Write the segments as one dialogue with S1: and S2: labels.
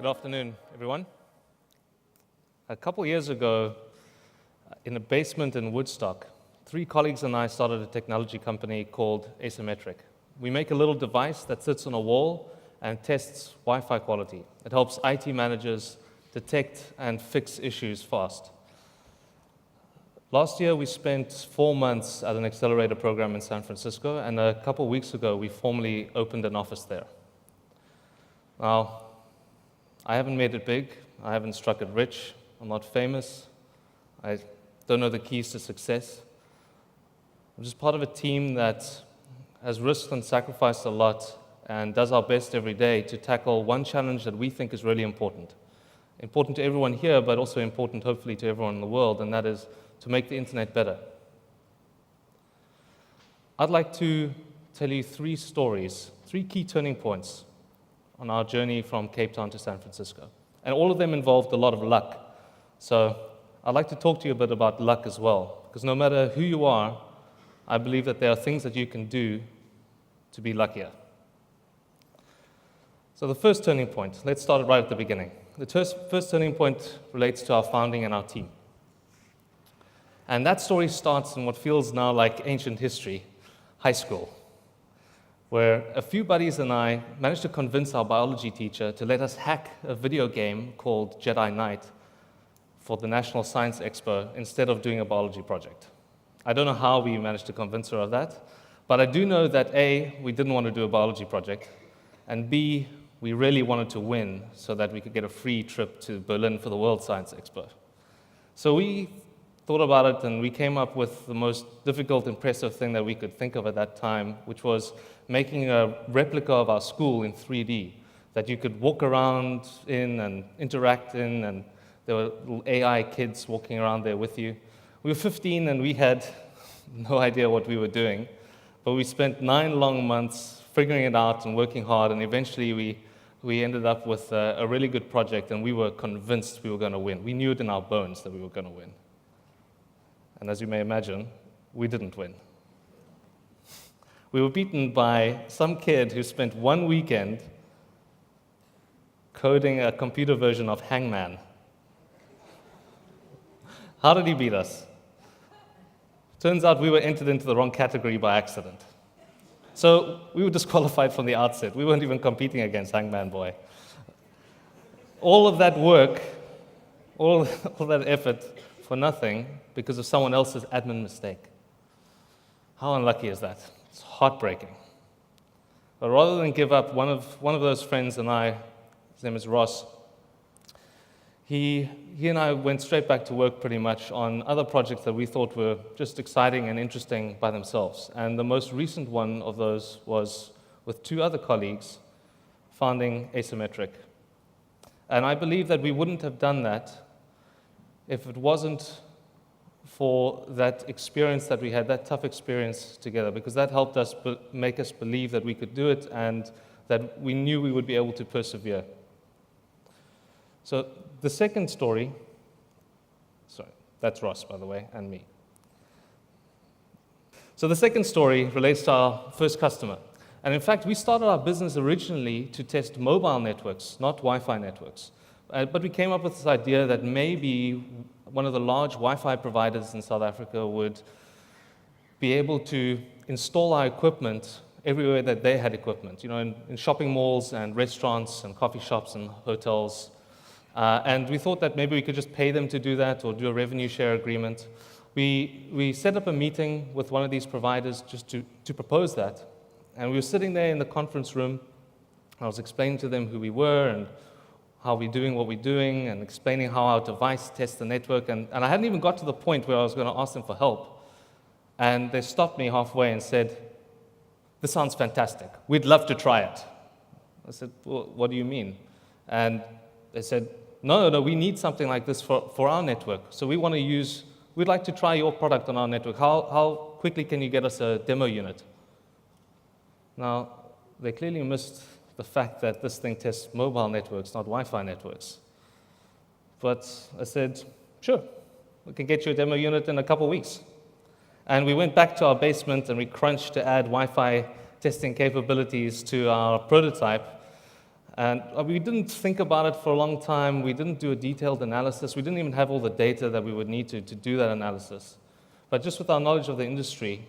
S1: afternoon, everyone. A couple years ago, in a basement in Woodstock, 3 colleagues and I started a technology company called Asimmetric. We make a little device that sits on a wall and tests Wi-Fi quality. It helps IT managers detect and fix issues fast. Last year, we spent 4 months at an accelerator program in San Francisco, and a couple weeks ago, we formally opened an office there. Now, I haven't made it big, I haven't struck it rich, I'm not famous, I don't know the keys to success. I'm just part of a team that has risked and sacrificed a lot and does our best every day to tackle one challenge that we think is really important. Important to everyone here, but also important, hopefully, to everyone in the world, and that is to make the internet better. I'd like to tell you 3 stories, 3 key turning points on our journey from Cape Town to San Francisco. And all of them involved a lot of luck. So I'd like to talk to you a bit about luck as well, because no matter who you are, I believe that there are things that you can do to be luckier. So the first turning point, let's start right at the beginning. The first turning point relates to our founding and our team. And that story starts in what feels now like ancient history, high school, where a few buddies and I managed to convince our biology teacher to let us hack a video game called Jedi Knight for the National Science Expo instead of doing a biology project. I don't know how we managed to convince her of that, but I do know that A, we didn't want to do a biology project, and B, we really wanted to win so that we could get a free trip to Berlin for the World Science Expo. So we thought about it, and we came up with the most difficult, impressive thing that we could think of at that time, which was making a replica of our school in 3D that you could walk around in and interact in, and there were little AI kids walking around there with you. We were 15, and we had no idea what we were doing, but we spent 9 long months figuring it out and working hard, and eventually we ended up with a really good project, and we were convinced we were going to win. We knew it in our bones that we were going to win. And as you may imagine, we didn't win. We were beaten by some kid who spent 1 weekend coding a computer version of Hangman. How did he beat us? Turns out we were entered into the wrong category by accident. So we were disqualified from the outset. We weren't even competing against Hangman Boy. All of that work, all that effort for nothing because of someone else's admin mistake. How unlucky is that? It's heartbreaking. But rather than give up, one of those friends and I, his name is Ross, he and I went straight back to work pretty much on other projects that we thought were just exciting and interesting by themselves. And the most recent one of those was with 2 other colleagues founding Asimmetric. And I believe that we wouldn't have done that if it wasn't for that experience that we had, that tough experience together, because that helped us make us believe that we could do it and that we knew we would be able to persevere. So the second story, sorry, that's Ross, by the way, and me. So the second story relates to our first customer. And in fact, we started our business originally to test mobile networks, not Wi-Fi networks. But we came up with this idea that maybe one of the large Wi-Fi providers in South Africa would be able to install our equipment everywhere that they had equipment, in shopping malls and restaurants and coffee shops and hotels. And we thought that maybe we could just pay them to do that or do a revenue share agreement. We set up a meeting with one of these providers just to propose that. And we were sitting there in the conference room. I was explaining to them who we were and how we're doing what we're doing, and explaining how our device tests the network. And I hadn't even got to the point where I was going to ask them for help. And they stopped me halfway and said, "This sounds fantastic. We'd love to try it." I said, "Well, what do you mean?" And they said, No, we need something like this for our network. So we'd like to try your product on our network. How quickly can you get us a demo unit? Now, they clearly missed the fact that this thing tests mobile networks, not Wi-Fi networks. But I said, sure, we can get you a demo unit in a couple weeks. And we went back to our basement and we crunched to add Wi-Fi testing capabilities to our prototype. And we didn't think about it for a long time. We didn't do a detailed analysis. We didn't even have all the data that we would need to do that analysis. But just with our knowledge of the industry,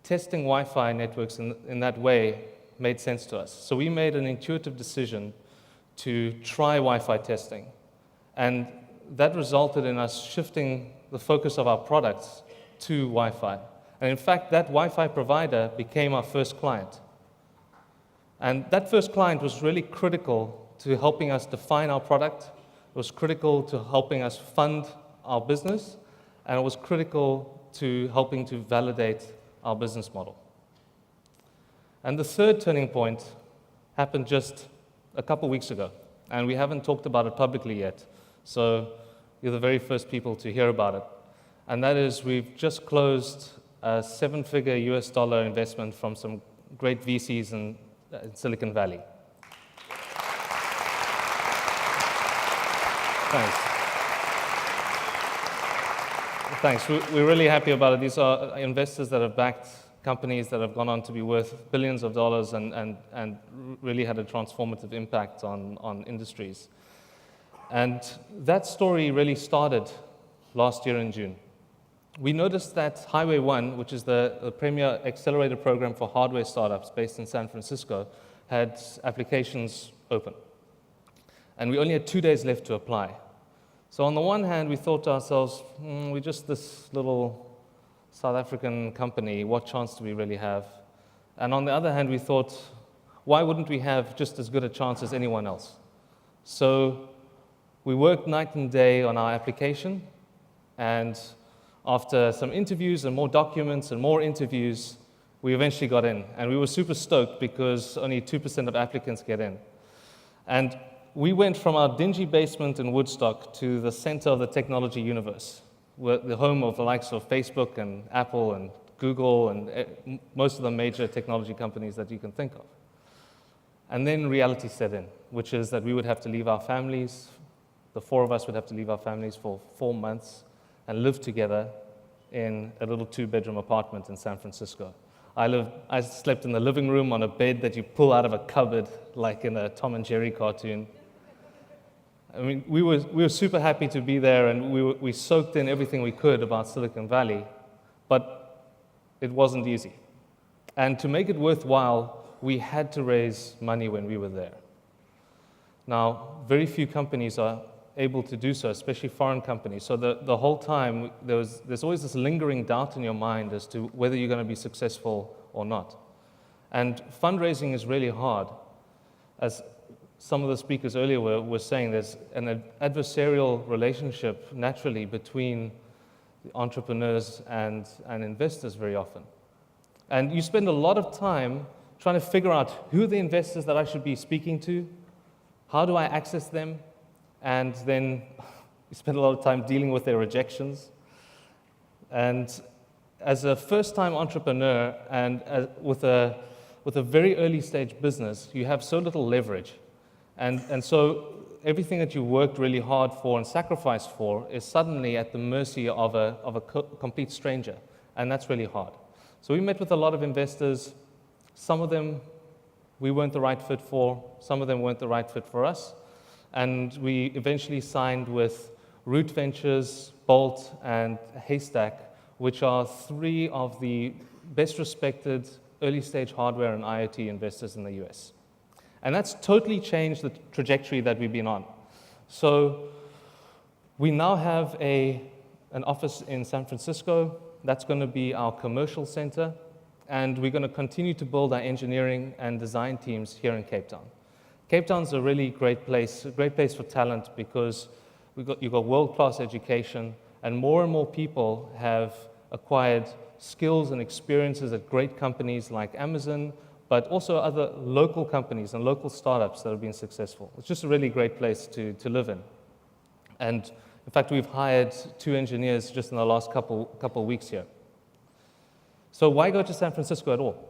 S1: testing Wi-Fi networks in that way made sense to us. So we made an intuitive decision to try Wi-Fi testing. And that resulted in us shifting the focus of our products to Wi-Fi. And in fact, that Wi-Fi provider became our first client. And that first client was really critical to helping us define our product. It was critical to helping us fund our business. And it was critical to helping to validate our business model. And the third turning point happened just a couple weeks ago. And we haven't talked about it publicly yet. So you're the very first people to hear about it. And that is we've just closed a $7-figure US investment from some great VCs in Silicon Valley. Thanks. Thanks. We're really happy about it. These are investors that have backed companies that have gone on to be worth billions of dollars and really had a transformative impact on industries. And that story really started last year in June. We noticed that Highway 1, which is the premier accelerator program for hardware startups based in San Francisco, had applications open. And we only had 2 days left to apply. So on the one hand, we thought to ourselves, we're just this little South African company, what chance do we really have? And on the other hand, we thought, why wouldn't we have just as good a chance as anyone else? So we worked night and day on our application, and after some interviews and more documents and more interviews, we eventually got in. And we were super stoked because only 2% of applicants get in. And we went from our dingy basement in Woodstock to the center of the technology universe, the home of the likes of Facebook and Apple and Google and most of the major technology companies that you can think of. And then reality set in, which is that we would have to leave our families. The four of us would have to leave our families for 4 months and live together in a little 2-bedroom apartment in San Francisco. I slept in the living room on a bed that you pull out of a cupboard, like in a Tom and Jerry cartoon. I mean, we were super happy to be there, and we soaked in everything we could about Silicon Valley, but it wasn't easy. And to make it worthwhile, we had to raise money when we were there. Now, very few companies are able to do so, especially foreign companies. So the whole time, there's always this lingering doubt in your mind as to whether you're going to be successful or not. And fundraising is really hard. As some of the speakers earlier were saying, there's an adversarial relationship naturally between the entrepreneurs and investors very often. And you spend a lot of time trying to figure out who are the investors that I should be speaking to, how do I access them, and then you spend a lot of time dealing with their rejections. And as a first-time entrepreneur and with a very early stage business, you have so little leverage. And so everything that you worked really hard for and sacrificed for is suddenly at the mercy of a complete stranger, and that's really hard. So we met with a lot of investors. Some of them we weren't the right fit for, some of them weren't the right fit for us. And we eventually signed with Root Ventures, Bolt, and Haystack, which are 3 of the best respected early stage hardware and IoT investors in the US. And that's totally changed the trajectory that we've been on. So we now have an office in San Francisco. That's going to be our commercial center. And we're going to continue to build our engineering and design teams here in Cape Town. Cape Town's a really great place for talent because you've got world-class education, and more people have acquired skills and experiences at great companies like Amazon, but also other local companies and local startups that have been successful. It's just a really great place to live in. And in fact, we've hired 2 engineers just in the last couple weeks here. So why go to San Francisco at all?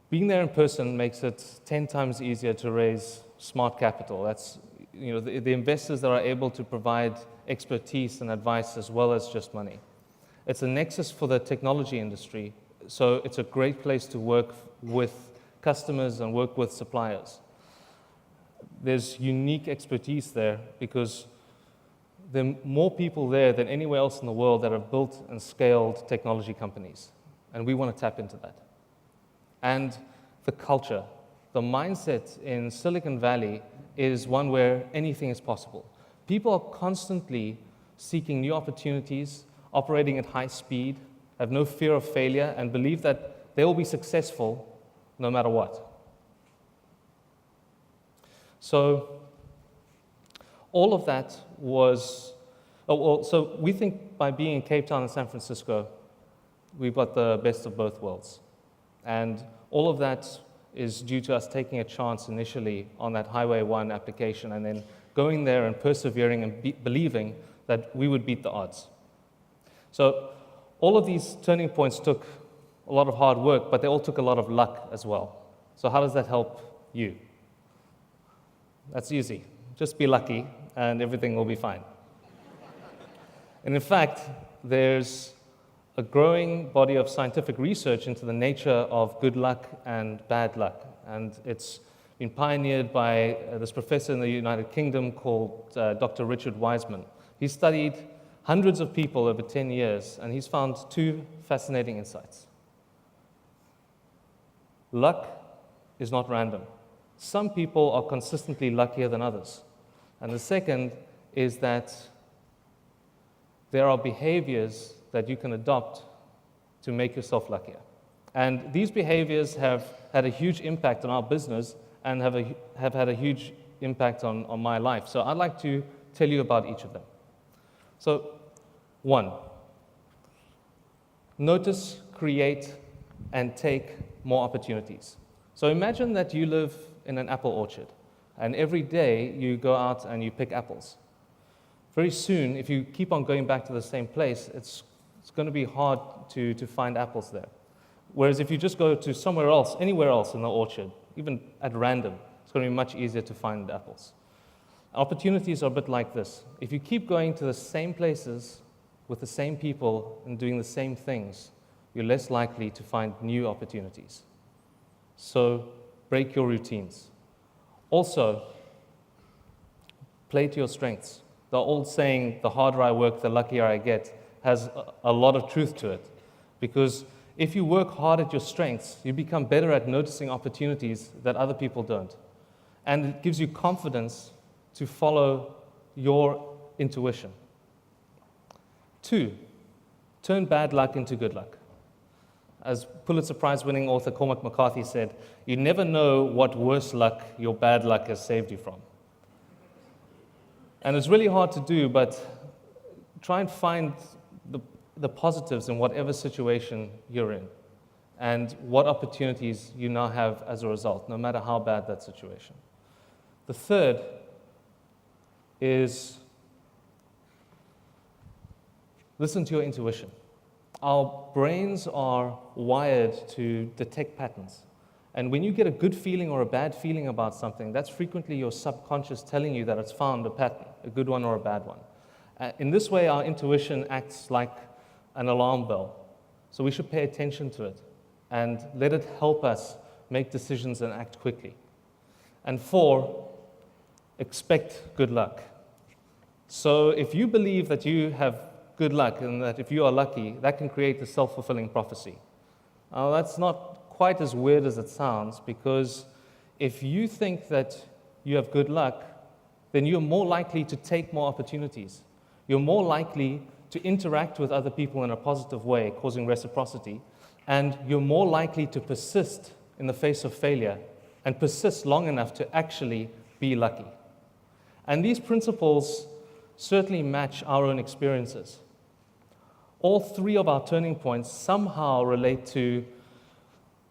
S1: Being there in person makes it 10 times easier to raise smart capital. That's the investors that are able to provide expertise and advice as well as just money. It's a nexus for the technology industry, so it's a great place to work with customers and work with suppliers. There's unique expertise there because there are more people there than anywhere else in the world that have built and scaled technology companies. And we want to tap into that. And the culture, the mindset in Silicon Valley is one where anything is possible. People are constantly seeking new opportunities, operating at high speed, have no fear of failure, and believe that they will be successful no matter what. So all of that was, so we think by being in Cape Town and San Francisco, we've got the best of both worlds. And all of that is due to us taking a chance initially on that Highway 1 application and then going there and persevering and believing that we would beat the odds. So all of these turning points took a lot of hard work, but they all took a lot of luck as well. So how does that help you? That's easy. Just be lucky and everything will be fine. And in fact, there's a growing body of scientific research into the nature of good luck and bad luck. And it's been pioneered by this professor in the United Kingdom called Dr. Richard Wiseman. He studied hundreds of people over 10 years, and he's found two fascinating insights. Luck is not random. Some people are consistently luckier than others. And the second is that there are behaviors that you can adopt to make yourself luckier. And these behaviors have had a huge impact on our business and have had a huge impact on my life. So I'd like to tell you about each of them. So, 1, notice, create, and take more opportunities. So imagine that you live in an apple orchard, and every day you go out and you pick apples. Very soon, if you keep on going back to the same place, it's going to be hard to find apples there. Whereas if you just go to somewhere else, anywhere else in the orchard, even at random, it's going to be much easier to find apples. Opportunities are a bit like this. If you keep going to the same places with the same people and doing the same things, you're less likely to find new opportunities. So break your routines. Also, play to your strengths. The old saying, the harder I work, the luckier I get, has a lot of truth to it. Because if you work hard at your strengths, you become better at noticing opportunities that other people don't. And it gives you confidence to follow your intuition. 2, turn bad luck into good luck. As Pulitzer Prize-winning author Cormac McCarthy said, you never know what worse luck your bad luck has saved you from. And it's really hard to do, but try and find the positives in whatever situation you're in and what opportunities you now have as a result, no matter how bad that situation. The third is listen to your intuition. Our brains are wired to detect patterns. And when you get a good feeling or a bad feeling about something, that's frequently your subconscious telling you that it's found a pattern, a good one or a bad one. In this way, our intuition acts like an alarm bell. So we should pay attention to it and let it help us make decisions and act quickly. And 4, expect good luck. So if you believe that you have good luck and that if you are lucky, that can create a self-fulfilling prophecy. Now, that's not quite as weird as it sounds, because if you think that you have good luck, then you're more likely to take more opportunities. You're more likely to interact with other people in a positive way, causing reciprocity, and you're more likely to persist in the face of failure and persist long enough to actually be lucky. And these principles certainly match our own experiences. All 3 of our turning points somehow relate to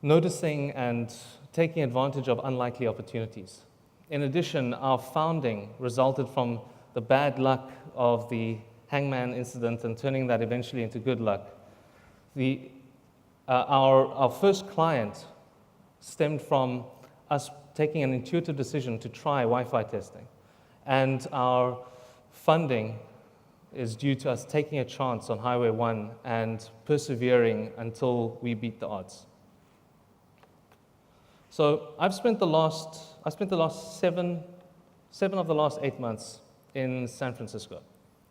S1: noticing and taking advantage of unlikely opportunities. In addition, our founding resulted from the bad luck of the hangman incident and turning that eventually into good luck. Our first client stemmed from us taking an intuitive decision to try Wi-Fi testing. And our funding is due to us taking a chance on Highway 1 and persevering until we beat the odds. So I spent the last seven of the last 8 months in San Francisco.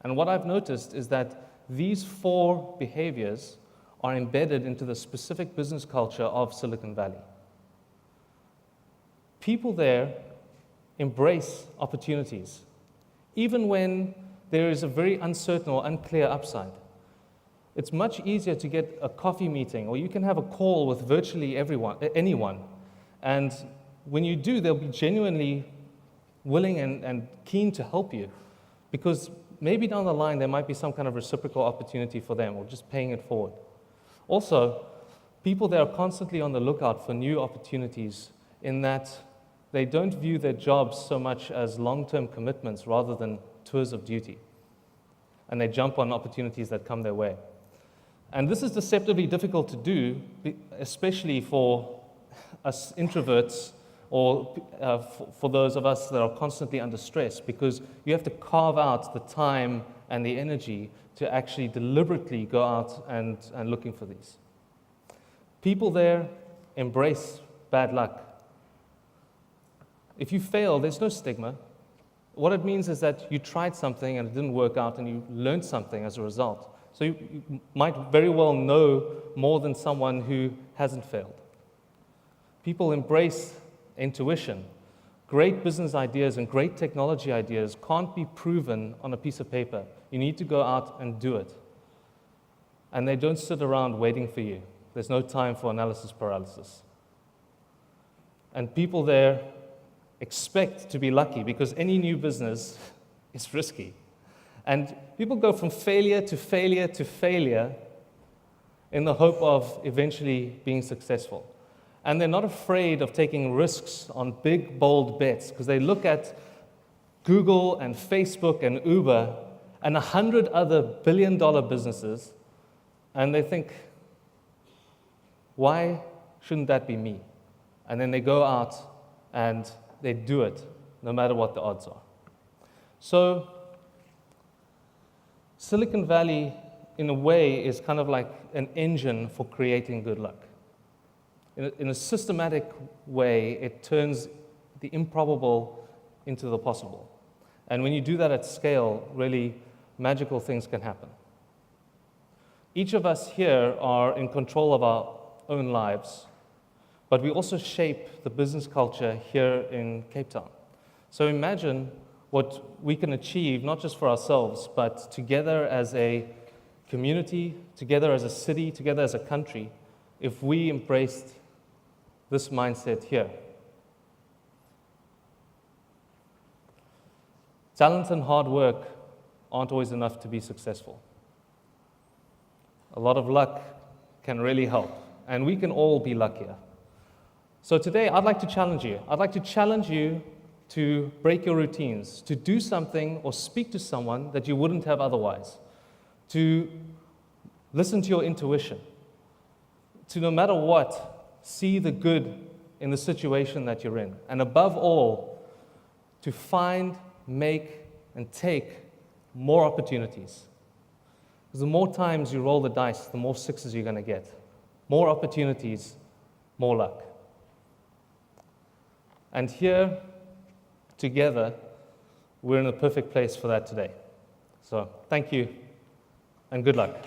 S1: And what I've noticed is that these 4 behaviors are embedded into the specific business culture of Silicon Valley. People there embrace opportunities, even when there is a very uncertain or unclear upside. It's much easier to get a coffee meeting, or you can have a call with virtually anyone. And when you do, they'll be genuinely willing and keen to help you, because maybe down the line there might be some kind of reciprocal opportunity for them, or just paying it forward. Also, people there are constantly on the lookout for new opportunities, in that they don't view their jobs so much as long-term commitments rather than tours of duty. And they jump on opportunities that come their way. And this is deceptively difficult to do, especially for us introverts, or for those of us that are constantly under stress, because you have to carve out the time and the energy to actually deliberately go out and looking for these. People there embrace bad luck. If you fail, there's no stigma. What it means is that you tried something and it didn't work out, and you learned something as a result. So you might very well know more than someone who hasn't failed. People embrace intuition. Great business ideas and great technology ideas can't be proven on a piece of paper. You need to go out and do it. And they don't sit around waiting for you. There's no time for analysis paralysis. And people there expect to be lucky, because any new business is risky. And people go from failure to failure to failure in the hope of eventually being successful. And they're not afraid of taking risks on big, bold bets, because they look at Google and Facebook and Uber and 100 other billion-dollar businesses, and they think, why shouldn't that be me? And then they go out and they do it, no matter what the odds are. So Silicon Valley, in a way, is kind of like an engine for creating good luck. In a systematic way, it turns the improbable into the possible. And when you do that at scale, really magical things can happen. Each of us here are in control of our own lives, but we also shape the business culture here in Cape Town. So imagine what we can achieve, not just for ourselves, but together as a community, together as a city, together as a country, if we embraced this mindset here. Talent and hard work aren't always enough to be successful. A lot of luck can really help, and we can all be luckier. So today, I'd like to challenge you. I'd like to challenge you to break your routines, to do something or speak to someone that you wouldn't have otherwise, to listen to your intuition, to, no matter what, see the good in the situation that you're in, and above all, to find, make, and take more opportunities. Because the more times you roll the dice, the more sixes you're going to get. More opportunities, more luck. And here, together, we're in a perfect place for that today. So thank you, and good luck.